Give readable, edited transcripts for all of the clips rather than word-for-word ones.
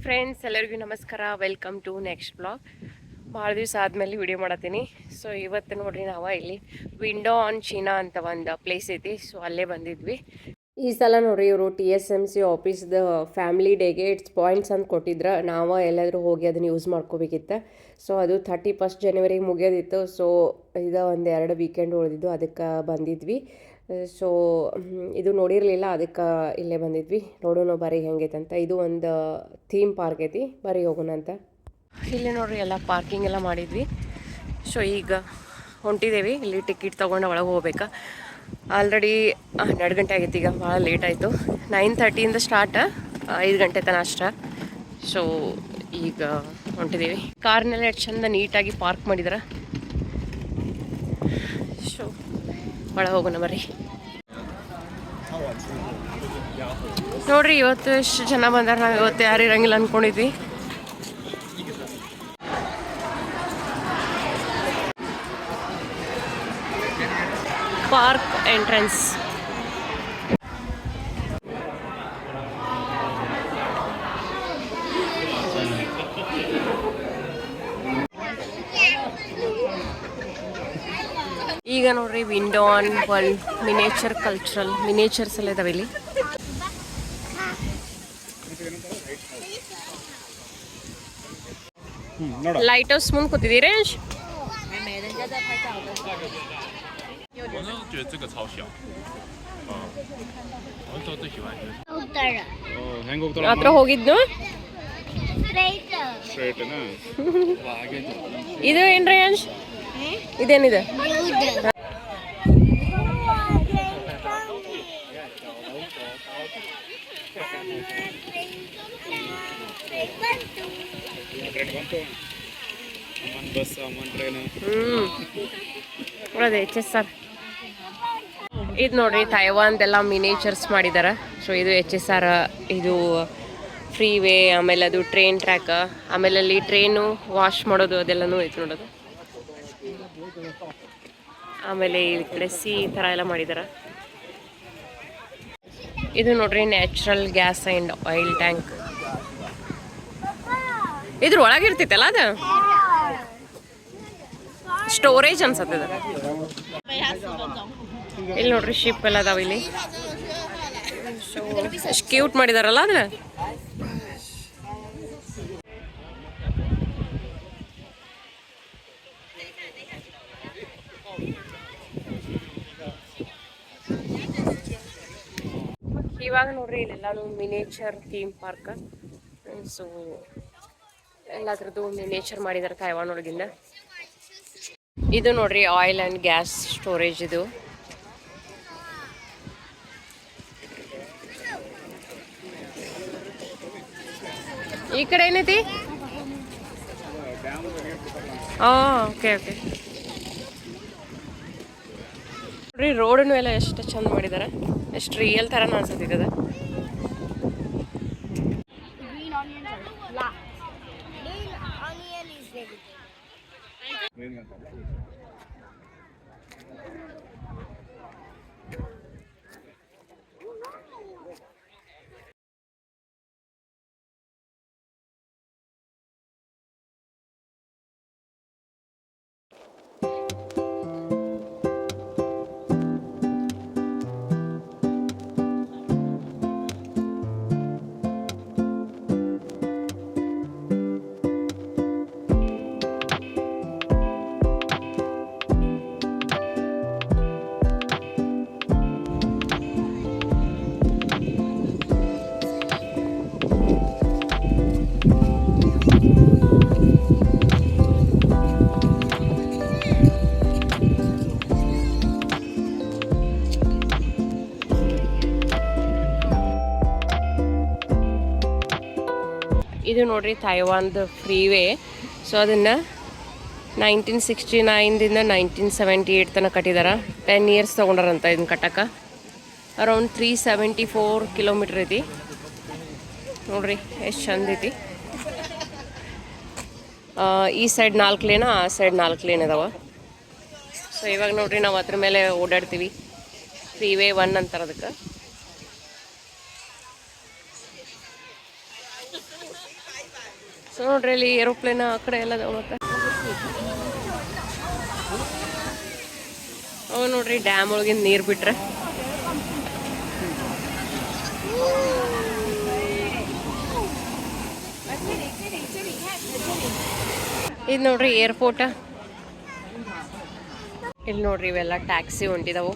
Friends, ಎಲ್ಲರಿಗೂ ನಮಸ್ಕಾರ. Welcome to next blog. ಭಾಳ ದಿವಸ ಆದಮೇಲೆ ವಿಡಿಯೋ ಮಾಡತ್ತೀನಿ. ಸೊ ಇವತ್ತು ನೋಡ್ರಿ, ನಾವು ಇಲ್ಲಿ ವಿಂಡೋ ಆನ್ ಚೀನಾ ಅಂತ ಒಂದು ಪ್ಲೇಸ್ ಐತಿ. ಸೊ ಅಲ್ಲೇ ಬಂದಿದ್ವಿ. ಈ ಸಲ ನೋಡ್ರಿ, ಇವರು TSMC ಆಫೀಸ್ದ ಫ್ಯಾಮಿಲಿ ಡೇಗೆ ಇಟ್ಸ್ ಪಾಯಿಂಟ್ಸ್ ಅಂತ ಕೊಟ್ಟಿದ್ರು. ನಾವು ಎಲ್ಲಾದರೂ ಹೋಗಿ ಅದನ್ನು ಯೂಸ್ ಮಾಡ್ಕೋಬೇಕಿತ್ತು. ಸೊ ಅದು 31 ಜನವರಿಗೆ ಮುಗಿಯೋದಿತ್ತು. ಸೊ ಇದು ಒಂದು 2 ವೀಕೆಂಡ್ ಉಳಿದಿದ್ದು, ಅದಕ್ಕೆ ಬಂದಿದ್ವಿ. ಸೊ ಇದು ನೋಡಿರಲಿಲ್ಲ, ಅದಕ್ಕೆ ಇಲ್ಲೇ ಬಂದಿದ್ವಿ. ನೋಡೋಣ ಬರ್ರಿ ಹೆಂಗೈತೆ ಅಂತ. ಇದು ಒಂದು ಥೀಮ್ ಪಾರ್ಕ್ ಐತಿ, ಬರ್ರಿ ಹೋಗೋಣ ಅಂತ. ಇಲ್ಲಿ ನೋಡ್ರಿ, ಎಲ್ಲ ಪಾರ್ಕಿಂಗ್ ಎಲ್ಲ ಮಾಡಿದ್ವಿ. ಸೊ ಈಗ ಹೊಂಟಿದ್ದೇವೆ. ಇಲ್ಲಿ ಟಿಕೆಟ್ ತೊಗೊಂಡು ಒಳಗೆ ಹೋಗ್ಬೇಕಾ. ಆಲ್ರೆಡಿ 12 ಗಂಟೆ ಆಗೈತಿ. ಈಗ ಭಾಳ ಲೇಟ್ ಆಯಿತು. 9:30 ಸ್ಟಾರ್ಟ್, 5 ಗಂಟೆ ತನಕ ಅಷ್ಟೇ. ಸೊ ಈಗ ಹೊಂಟಿದ್ದೀವಿ. ಕಾರ್ನೆಲ್ಲ ಎಷ್ಟು ಚಂದ ನೀಟಾಗಿ ಪಾರ್ಕ್ ಮಾಡಿದಾರೆ. ಸೊ ಒಳಗೆ ಹೋಗೋಣ ಬರ್ರಿ. ನೋಡ್ರಿ, ಇವತ್ತು ಎಷ್ಟು ಜನ ಬಂದಾರ. ನಾವು ಇವತ್ತು ಯಾರು ಇರಂಗಿಲ್ಲ ಅಂದ್ಕೊಂಡಿದ್ವಿ. Park entrance. ಈಗ ನೋಡ್ರಿ, window on world miniature cultural miniatures ಎಲ್ಲ ಇದಾವೆ ಇಲ್ಲಿ. ಲೈಟ್ ಹೌಸ್ ಮುಂದೆ ಕೂತಿದ್ದೀರಿ. 我呢觉得这个超小，我都最喜欢就是。한국 드라마. ಹತ್ರ ಹೋಗಿದ್ನು. ಸ್ಟ್ರೈಟ್ನಾ? ಇದು ಏನ್ರಿ ಅಂಶ್? ಇದೇನಿದೆ? Bus train. ಅದೇ HSR. ಇದು ನೋಡ್ರಿ, ತೈವಾನ್ದೆಲ್ಲ ಮಿನೇಚರ್ಸ್ ಮಾಡಿದ್ದಾರೆ. ಸೊ ಇದು HSR, ಇದು ಫ್ರೀ ವೇ, ಆಮೇಲೆ ಅದು ಟ್ರೈನ್ ಟ್ರ್ಯಾಕ್, ಆಮೇಲೆ ಅಲ್ಲಿ ಟ್ರೈನು ವಾಶ್ ಮಾಡೋದು ಅದೆಲ್ಲನೂ ಐತೆ ನೋಡೋದು. ಆಮೇಲೆ ಈ ಕಡೆ ಸಿ ಈ ಥರ ಎಲ್ಲ ಮಾಡಿದ್ದಾರೆ. ಇದು ನೋಡ್ರಿ, natural gas and oil tank. ಇದ್ರ ಒಳಗಿರ್ತೈತಲ್ಲ ಅದು ಸ್ಟೋರೇಜ್ ಅನ್ಸತ್ತದ. ಇಲ್ಲಿ ನೋಡ್ರಿ, ಶಿಪ್ ಎಲ್ಲ ಅದಾವ ಇಲ್ಲಿ. ಸೊ ಎಷ್ಟು ಕ್ಯೂಟ್ ಮಾಡಿದಾರಲ್ಲ ಅದನ್ನ. ಇವಾಗ ನೋಡ್ರಿ, ಇಲ್ಲೆಲ್ಲಾನು ಮಿನೇಚರ್ ಥೀಮ್ ಪಾರ್ಕ್. ಸೊ ಎಲ್ಲದ್ರದ್ದು ಮಿನೇಚರ್ ಮಾಡಿದಾರೆ ತೈವಾನ್ ಒಳಗಿಂದ. ಇದು ನೋಡ್ರಿ, ಆಯಿಲ್ ಆ್ಯಂಡ್ ಗ್ಯಾಸ್ ಸ್ಟೋರೇಜ್. ಇದು ಈ ಕಡೆ ಏನೈತಿ? Okay okay. ನೋಡ್ರಿ, ರೋಡನ್ನು ಎಲ್ಲ ಎಷ್ಟು ಚಂದ ಮಾಡಿದ್ದಾರೆ. ಎಷ್ಟು ರಿಯಲ್ ಥರ ಅನ್ಸತ್ತಿದೆ. ಇದು ನೋಡ್ರಿ, ತೈವಾನ್ದು ಫ್ರೀವೇ. ಸೊ ಅದನ್ನು 1969ದಿಂದ 1978 ತನಕ ಕಟ್ಟಿದಾರ. 10 ಇಯರ್ಸ್ ತೊಗೊಂಡಾರಂತ ಇದನ್ನ ಕಟ್ಟಕ್ಕೆ. ಅರೌಂಡ್ 374 ಕಿಲೋಮೀಟ್ರ್ ಐತಿ. ನೋಡ್ರಿ ಎಷ್ಟು ಚಂದ ಐತಿ. ಈ ಸೈಡ್ 4 ಲೇನ್, ಆ ಸೈಡ್ 4 ಲೇನ್ ಅದಾವ. ಸೊ ಇವಾಗ ನೋಡ್ರಿ, ನಾವು ಅದ್ರ ಮೇಲೆ ಓಡಾಡ್ತೀವಿ. ಫ್ರೀವೇ 1 ಅಂತಾರೆ ಅದಕ್ಕೆ. ಸೊ ನೋಡ್ರಿ ಇಲ್ಲಿ ಏರೋಪ್ಲೇನ್ ಆ ಕಡೆ ಎಲ್ಲ ಅದಾವ ಮತ್ತೆ ಅವು ನೋಡ್ರಿ ಡ್ಯಾಮ್ ಒಳಗಿಂದ ನೀರು ಬಿಟ್ರೆ ಇದು ನೋಡ್ರಿ ಏರ್ಪೋರ್ಟ್. ಇಲ್ಲಿ ನೋಡ್ರಿ ಇವೆಲ್ಲ ಟ್ಯಾಕ್ಸಿ ಹೊಂಟಿದಾವು.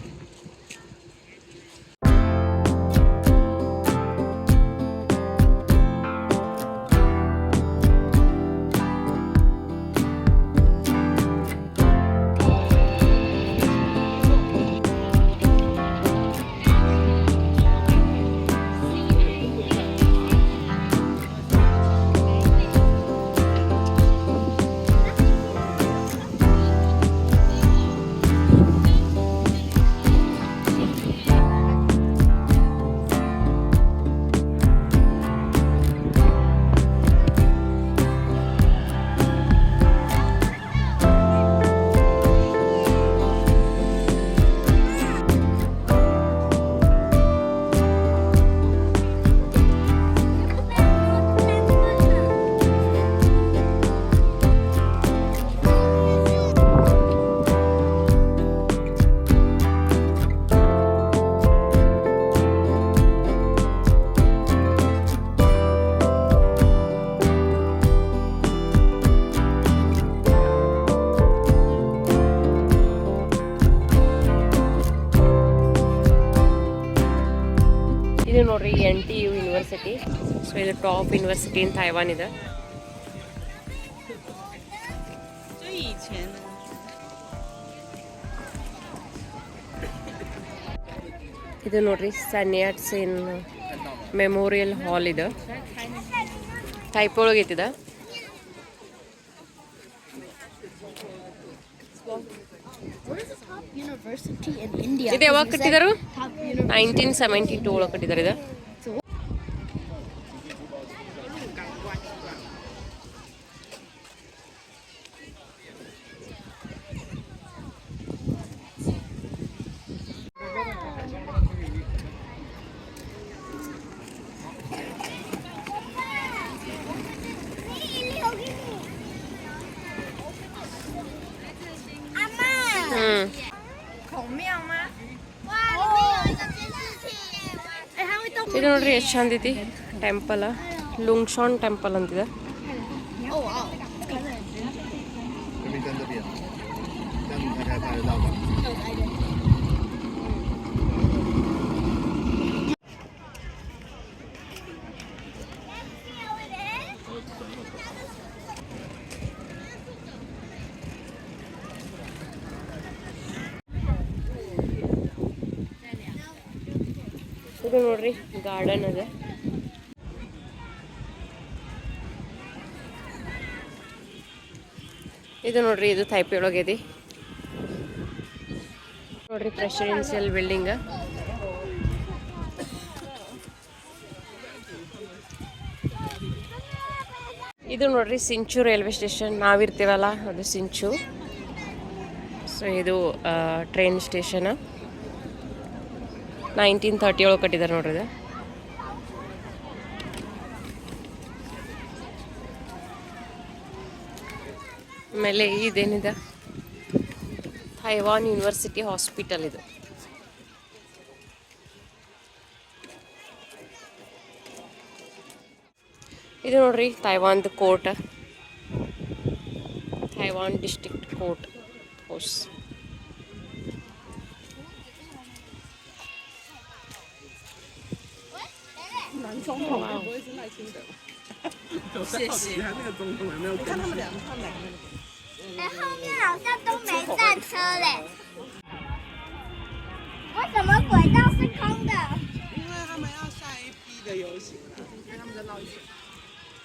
ಇದು ನೋಡ್ರಿ NTU ಯೂನಿವರ್ಸಿಟಿ. ಸೊ ಇದು ಟಾಪ್ ಯೂನಿವರ್ಸಿಟಿ ಇನ್ ತೈವಾನ್ ಇದೆ. ಇದು ನೋಡ್ರಿ ಸನ್ ಯಾಟ್ ಸೇನ್ ಮೆಮೋರಿಯಲ್ ಹಾಲ್ ಇದೆ. ಟೈಪ್ ಒಳಗೆ ಐತಿದ. ಇದು ಯಾವಾಗ ಕಟ್ಟಿದಾರು? 1972 ಒಳಗೆ ಕಟ್ಟಿದಾರೆ ಇದು. ಇದು ನೋಡ್ರಿ ಎಷ್ಟು ಚಂದ ಐತಿ ಟೆಂಪಲ್. ಲುಂಗ್ಶಾನ್ ಟೆಂಪಲ್ ಅಂತಿದೆ. ಇದು ನೋಡ್ರಿ ಗಾರ್ಡನ್ ಅದ. ಇದು ನೋಡ್ರಿ ಇದು ತೈಪೆ ಒಳಗೈತಿ ನೋಡ್ರಿ ಪ್ರೆಸಿಡೆನ್ಸಿಯಲ್ ಬಿಲ್ಡಿಂಗ್. ಇದು ನೋಡ್ರಿ ಸಿಂಚು ರೈಲ್ವೆ ಸ್ಟೇಷನ್. ನಾವಿರ್ತೀವಲ್ಲ ಅದು ಸಿಂಚು. ಸೊ ಇದು ಟ್ರೈನ್ ಸ್ಟೇಷನ್. 1930 ಒಳಗೆ ಕಟ್ಟಿದ್ದಾರೆ ನೋಡ್ರಿ ಇದು. ಆಮೇಲೆ ಇದೇನಿದೆ ತೈವಾನ್ ಯೂನಿವರ್ಸಿಟಿ ಹಾಸ್ಪಿಟಲ್ ಇದು. ಇದು ನೋಡ್ರಿ ತೈವಾನ್ದು court, Taiwan district court house。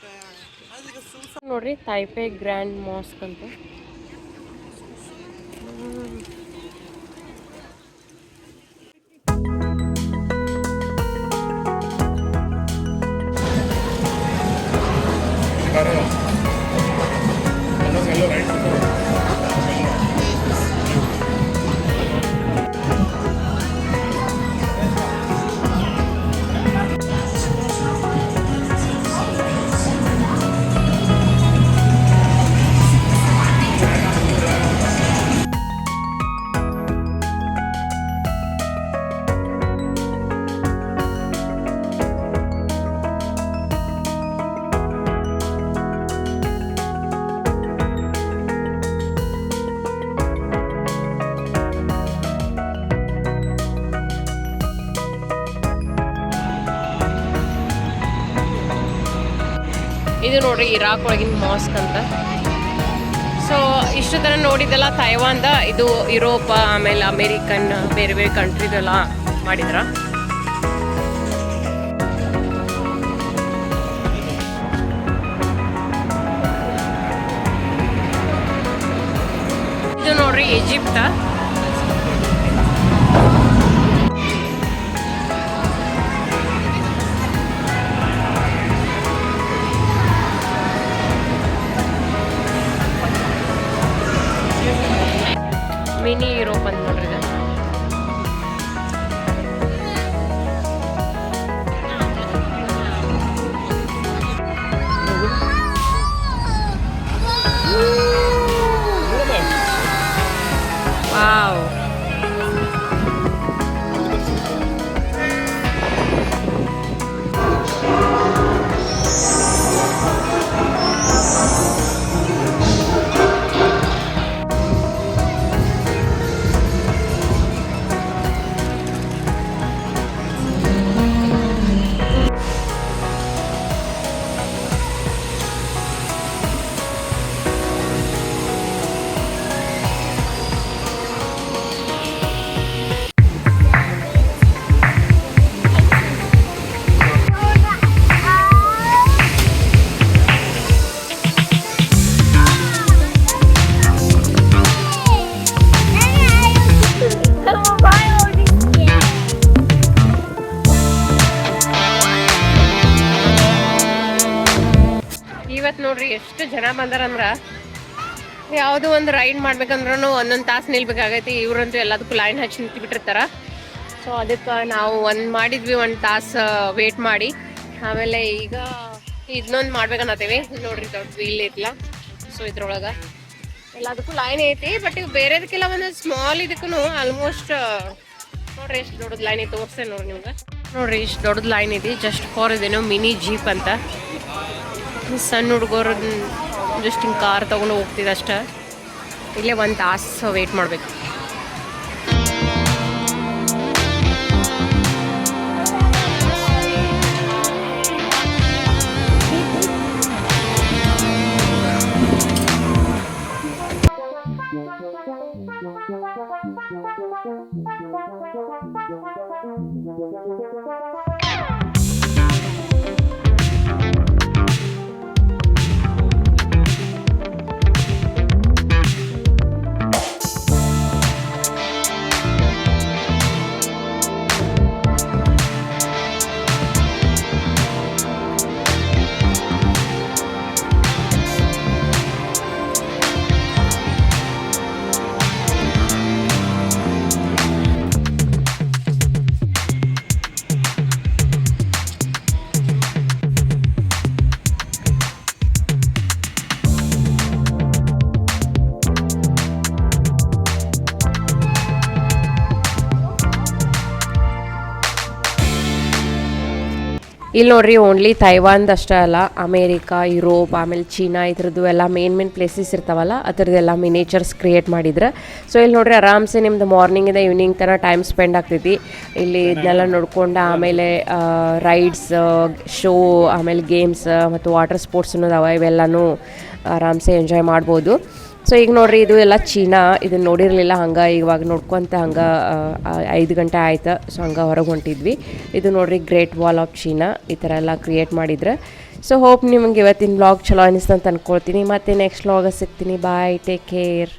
对啊，它是一个输送。ನೋಡ್ರಿ ತೈಪೆ ಗ್ರ್ಯಾಂಡ್ ಮಾಸ್ಕ್ ಅಂತ. ಇದು ನೋಡ್ರಿ ಇರಾಕ್ ಒಳಗಿನ ಮಾಸ್ಕ್ ಅಂತ. ಸೊ ಇಷ್ಟು ಥರ ನೋಡಿದ್ದೆಲ್ಲ ತೈವಾನ್ದ, ಇದು ಯುರೋಪ ಆಮೇಲೆ ಅಮೇರಿಕನ್ ಬೇರೆ ಬೇರೆ ಕಂಟ್ರಿದೆಲ್ಲ ಮಾಡಿದ್ರ. ಇದು ನೋಡ್ರಿ ಈಜಿಪ್ಟ್. ಮಿನಿ ಯುರೋಪ್ ಅಂತ ನೋಡ್ರಿ ಇದು. ವಾವ್. ಇವತ್ತು ನೋಡ್ರಿ ಎಷ್ಟು ಜನ ಬಂದಾರಂದ್ರ ಯಾವುದೋ ಒಂದು ರೈಡ್ ಮಾಡ್ಬೇಕಂದ್ರೂ ಒಂದೊಂದು ತಾಸು ನಿಲ್ಬೇಕಾಗೈತಿ. ಇವ್ರಂತೂ ಎಲ್ಲದಕ್ಕೂ ಲೈನ್ ಹಚ್ಚಿ ನಿಂತುಬಿಟ್ಟಿರ್ತಾರ. ಸೊ ಅದಕ್ಕೆ ನಾವು ಮಾಡಿದ್ವಿ 1 ತಾಸು ವೇಟ್ ಮಾಡಿ. ಆಮೇಲೆ ಈಗ ಇದನ್ನೊಂದು ಮಾಡ್ಬೇಕನ್ನತ್ತೀವಿ. ನೋಡ್ರಿ ದೊಡ್ಡ ವೀಲ್ ಐತಿಲ್ಲ. ಸೊ ಇದ್ರೊಳಗೆ ಎಲ್ಲದಕ್ಕೂ ಲೈನ್ ಐತಿ. ಬಟ್ ಈಗ ಬೇರೆದಕ್ಕೆಲ್ಲ ಒಂದು ಸ್ಮಾಲ್ ಇದಕ್ಕೂ ಆಲ್ಮೋಸ್ಟ್ ನೋಡ್ರಿ ಎಷ್ಟು ದೊಡ್ಡದು ಲೈನ್ ಐತಿ. ತೋರಿಸ್ತೇನೆ ನೋಡ್ರಿ ನಿಮ್ಗೆ. ನೋಡ್ರಿ ಇಷ್ಟು ದೊಡ್ಡದು ಲೈನ್ ಐತಿ ಜಸ್ಟ್ ಫಾರ್ ಇದೇನೋ ಮಿನಿ ಜೀಪ್ ಅಂತ. ಸಣ್ಣ ಹುಡುಗರು ಜಸ್ಟ್ ಹಿಂಗೆ ಕಾರ್ ತೊಗೊಂಡು ಹೋಗ್ತಿದ್ದ ಅಷ್ಟೇ. ಇಲ್ಲೇ 1 ತಾಸು ವೇಟ್ ಮಾಡಬೇಕು. ಇಲ್ಲಿ ನೋಡ್ರಿ ಓನ್ಲಿ ತೈವಾನ್ದು ಅಷ್ಟೇ ಅಲ್ಲ, ಅಮೇರಿಕಾ, ಯುರೋಪ್, ಆಮೇಲೆ ಚೀನಾ ಇದ್ರದ್ದು ಎಲ್ಲ ಮೇನ್ ಪ್ಲೇಸಸ್ ಇರ್ತಾವಲ್ಲ ಅದರದ್ದೆಲ್ಲ ಮಿನೇಚರ್ಸ್ ಕ್ರಿಯೇಟ್ ಮಾಡಿದ್ರೆ. ಸೊ ಇಲ್ಲಿ ನೋಡ್ರಿ ಆರಾಮ್ಸೆ ನಿಮ್ದು ಮಾರ್ನಿಂಗಿಂದ ಈವ್ನಿಂಗ್ ತನಕ ಟೈಮ್ ಸ್ಪೆಂಡ್ ಆಗ್ತೈತಿ ಇಲ್ಲಿ ಇದನ್ನೆಲ್ಲ ನೋಡ್ಕೊಂಡು. ಆಮೇಲೆ ರೈಡ್ಸ್, ಶೋ, ಆಮೇಲೆ ಗೇಮ್ಸ್ ಮತ್ತು ವಾಟರ್ ಸ್ಪೋರ್ಟ್ಸ್ ಅನ್ನೋದವ, ಇವೆಲ್ಲನೂ ಆರಾಮ್ಸೆ ಎಂಜಾಯ್ ಮಾಡ್ಬೋದು. ಸೊ ಈಗ ನೋಡ್ರಿ ಇದು ಎಲ್ಲ ಚೀನಾ, ಇದನ್ನು ನೋಡಿರಲಿಲ್ಲ. ಹಂಗೆ ಇವಾಗ ನೋಡ್ಕೊತ ಹಂಗೆ 5 ಗಂಟೆ ಆಯ್ತು. ಸೊ ಹಂಗೆ ಹೊರಗೆ ಹೊಂಟಿದ್ವಿ. ಇದು ನೋಡ್ರಿ ಗ್ರೇಟ್ ವಾಲ್ ಆಫ್ ಚೀನಾ, ಈ ಥರ ಎಲ್ಲ ಕ್ರಿಯೇಟ್ ಮಾಡಿದ್ರೆ. ಸೊ ಹೋಪ್ ನಿಮಗೆ ಇವತ್ತಿನ ವ್ಲಾಗ್ ಚಲೋ ಅನಿಸ್ತು ಅಂತ ಅಂದ್ಕೊಳ್ತೀನಿ. ಮತ್ತೆ ನೆಕ್ಸ್ಟ್ ವ್ಲಾಗ ಸಿಗ್ತೀನಿ. ಬಾಯ್, ಟೇಕ್ ಕೇರ್.